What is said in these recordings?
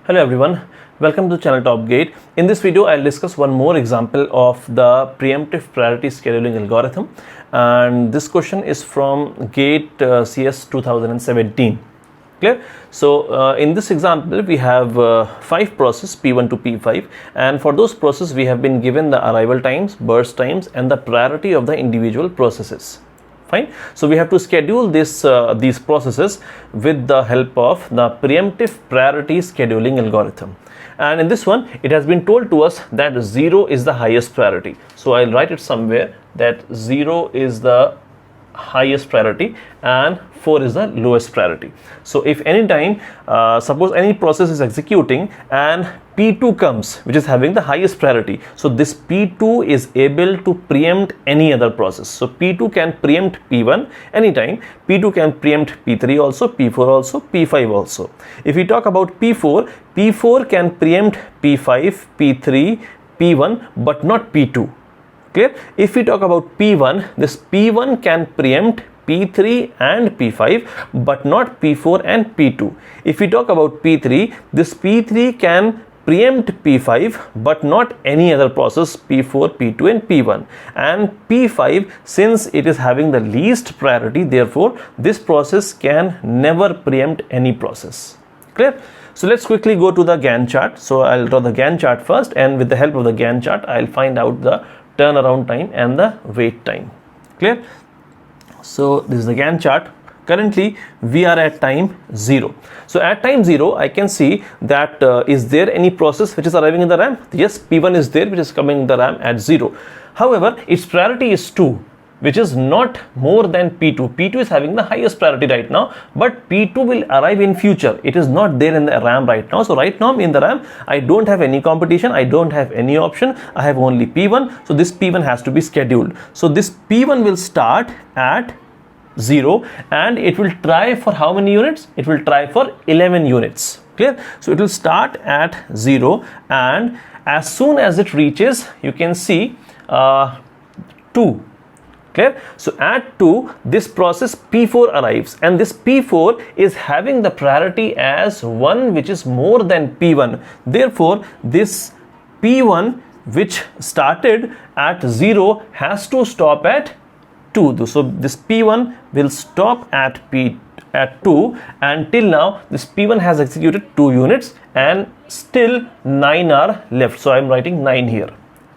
Hello everyone, welcome to channel Top Gate. In this video I'll discuss one more example of the preemptive priority scheduling algorithm, and this question is from GATE CS 2017. Clear? So in this example we have 5 processes P1 to P5, and for those processes we have been given the arrival times, burst times and the priority of the individual processes. Fine. So we have to schedule these processes with the help of the preemptive priority scheduling algorithm. And in this one, it has been told to us that 0 is the highest priority. So I'll write it somewhere that 0 is the highest priority and 4 is the lowest priority. So if any time, suppose any process is executing and P2 comes, which is having the highest priority, so this P2 is able to preempt any other process. So P2 can preempt P1 anytime, P2 can preempt P3 also, P4 also, P5 also. If we talk about P4, P4 can preempt P5, P3, P1 but not P2. Clear? If we talk about P1, this P1 can preempt P3 and P5 but not P4 and P2. If we talk about P3, this P3 can preempt P5 but not any other process P4, P2 and P1. And P5, since it is having the least priority, therefore this process can never preempt any process. Clear? So let's quickly go to the Gantt chart. So I'll draw the Gantt chart first, and with the help of the Gantt chart I'll find out the turnaround time and the wait time. Clear? So this is the Gantt chart. Currently we are at time 0. So at time 0 I can see that is there any process which is arriving in the RAM? Yes, P1 is there, which is coming in the RAM at 0. However, its priority is 2, which is not more than P2. P2 is having the highest priority right now, but P2 will arrive in future. It is not there in the RAM right now. So right now in the RAM, I don't have any competition. I don't have any option. I have only P1. So this P1 has to be scheduled. So this P1 will start at 0 and it will try for how many units? It will try for 11 units. Clear? So it will start at 0, and as soon as it reaches, you can see 2. Clear? So at 2, this process P4 arrives, and this P4 is having the priority as 1, which is more than P1. Therefore, this P1 which started at 0 has to stop at 2. So this P1 will stop at 2, and till now this P1 has executed 2 units and still 9 are left. So I am writing 9 here.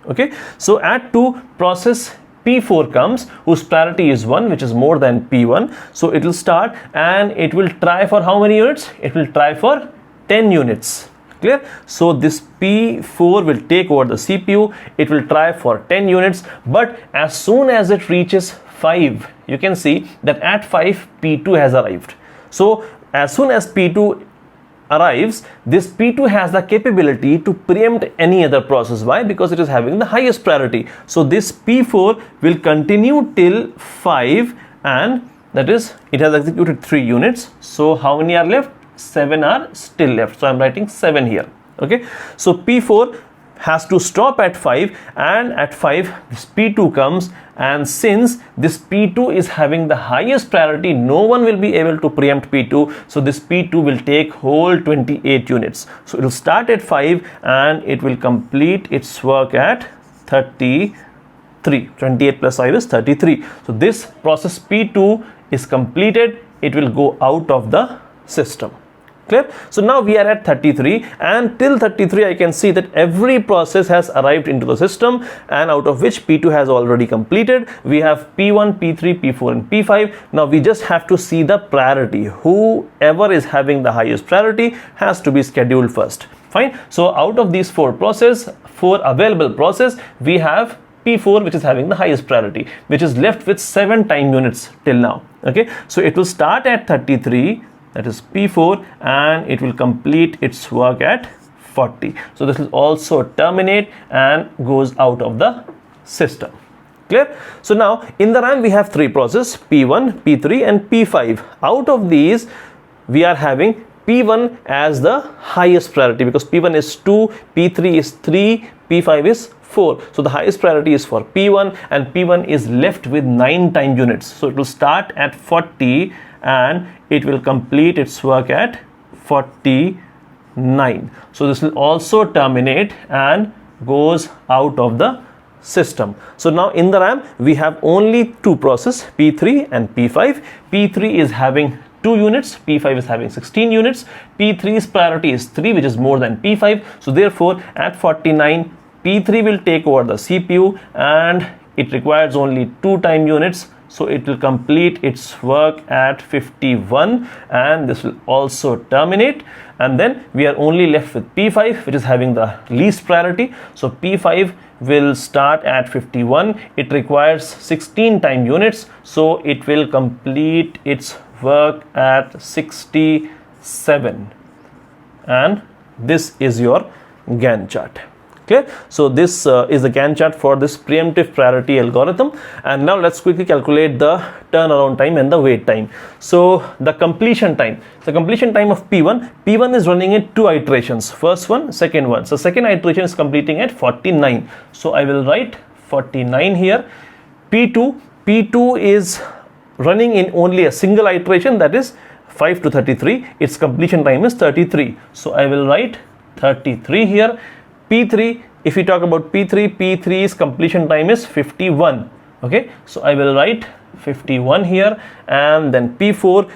Okay. So at 2, process P4 comes, whose priority is 1, which is more than P1. So it will start and it will try for how many units? It will try for 10 units. Clear? So this P4 will take over the CPU. It will try for 10 units, but as soon as it reaches 5, you can see that at 5 P2 has arrived. So as soon as P2 arrives, this P2 has the capability to preempt any other process. Why? Because it is having the highest priority. So this P4 will continue till 5, and that is, it has executed 3 units. So how many are left? 7 are still left. So I'm writing 7 here. Okay. So P4 has to stop at 5, and at 5 this P2 comes, and since this P2 is having the highest priority, no one will be able to preempt P2. So this P2 will take whole 28 units. So it will start at 5 and it will complete its work at 33. 28 plus 5 is 33. So this process P2 is completed. It will go out of the system. Clear? So now we are at 33, and till 33 I can see that every process has arrived into the system, and out of which P2 has already completed. We have P1, P3, P4 and P5. Now we just have to see the priority. Whoever is having the highest priority has to be scheduled first. Fine. So out of these 4 available process, we have P4 which is having the highest priority, which is left with 7 time units till now. Okay. So it will start at 33. That is P4, and it will complete its work at 40. So this will also terminate and goes out of the system. Clear? So now in the RAM we have 3 processes, P1, P3 and P5. Out of these we are having P1 as the highest priority, because P1 is 2, P3 is 3, P5 is 4. So the highest priority is for P1, and P1 is left with 9 time units. So it will start at 40 and it will complete its work at 41. 9. So this will also terminate and goes out of the system. So now in the RAM we have only two processes, P3 and P5. P3 is having 2 units, P5 is having 16 units. P3's priority is 3, which is more than P5. So therefore at 49, P3 will take over the CPU and it requires only 2 time units. So it will complete its work at 51 and this will also terminate, and then we are only left with P5, which is having the least priority. So P5 will start at 51. It requires 16 time units, so it will complete its work at 67, and this is your Gantt chart. Okay, so this is the Gantt chart for this preemptive priority algorithm. And now let's quickly calculate the turnaround time and the wait time. So the completion time of P1 is running in 2 iterations, first one, second one. So second iteration is completing at 49. So I will write 49 here. P2 is running in only a single iteration, that is 5 to 33. Its completion time is 33. So I will write 33 here. P3, if we talk about P3's completion time is 51. Okay, so I will write 51 here. And then P4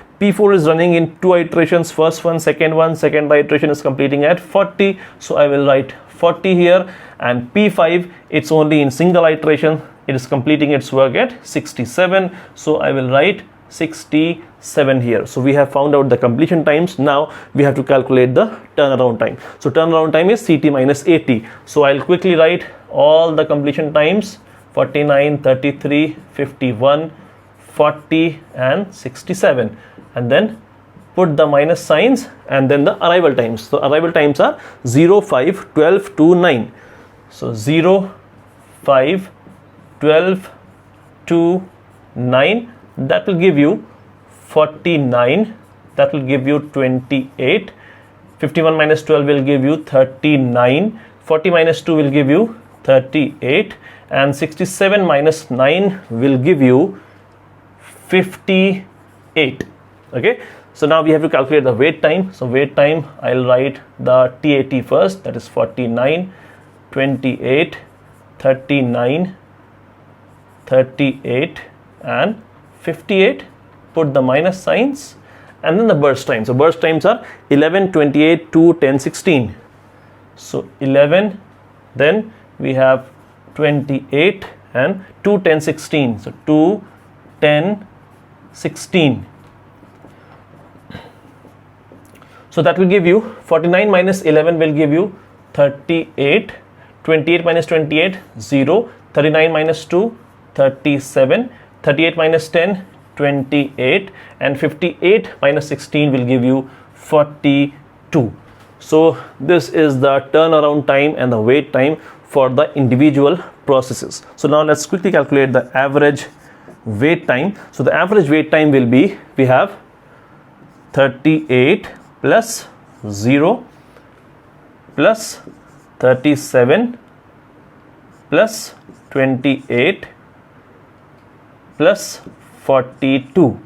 is running in 2 iterations, first one, second iteration is completing at 40. So I will write 40 here. And P5, it's only in single iteration, it is completing its work at 67. So I will write 67 here. So we have found out the completion times. Now we have to calculate the turnaround time. So turnaround time is CT minus AT. So I'll quickly write all the completion times: 49, 33, 51, 40 and 67, and then put the minus signs and then the arrival times. So arrival times are 0, 5, 12 to 9. So 0, 5, 12 to 9, that will give you 49, that will give you 28. 51 minus 12 will give you 39. 40 minus 2 will give you 38, and 67 minus 9 will give you 58. Okay, so now we have to calculate the wait time. So wait time, I'll write the TAT first, that is 49, 28, 39, 38 and 58. Put the minus signs and then the burst time. So burst times are 11, 28, 2, 10, 16. So 11, then we have 28 and 2, 10, 16. So 2, 10, 16. So that will give you 49 minus 11 will give you 38. 28 minus 28, 0. 39 minus 2, 37. 38 minus 10, 28, and 58 minus 16 will give you 42. So this is the turnaround time and the wait time for the individual processes. So now let's quickly calculate the average wait time. So the average wait time will be, we have 38 plus 0 plus 37 plus 28 plus 42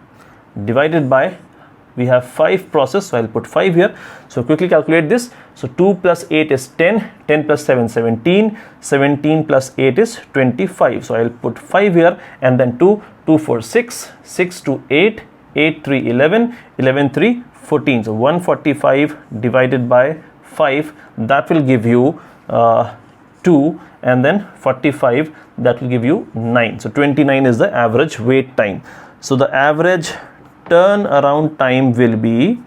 divided by, we have 5 process, so I'll put 5 here. So quickly calculate this. So 2 plus 8 is 10, 10 plus 7, 17, 17 plus 8 is 25. So I'll put 5 here, and then 2, 2 4, 6, 6 2, 8, 8 3, 11, 11 3, 14. So 145 divided by 5, that will give you 2, and then 45, that will give you 9. So 29 is the average wait time. So the average turnaround time will be,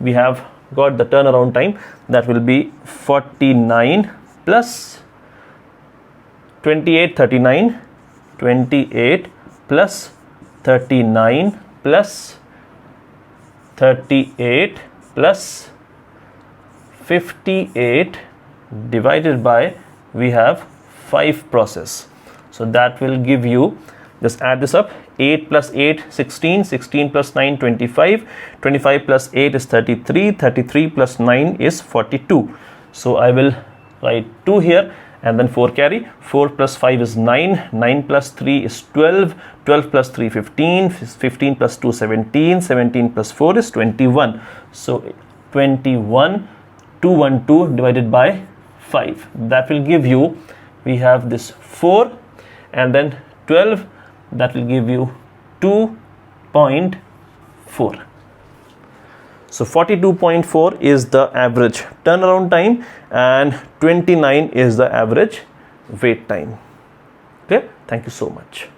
we have got the turnaround time, that will be 49 plus 28, 39, 28 plus 39 plus 38 plus 58 divided by, we have 5 process. So that will give you, just add this up, 8 plus 8, 16, 16 plus 9, 25, 25 plus 8 is 33, 33 plus 9 is 42. So I will write 2 here, and then 4 carry, 4 plus 5 is 9, 9 plus 3 is 12, 12 plus 3 15, 15 plus 2 17, 17 plus 4 is 21. So 21 212 divided by 5. That will give you, we have this 4 and then 12, that will give you 2.4. So 42.4 is the average turnaround time and 29 is the average wait time. Okay, thank you so much.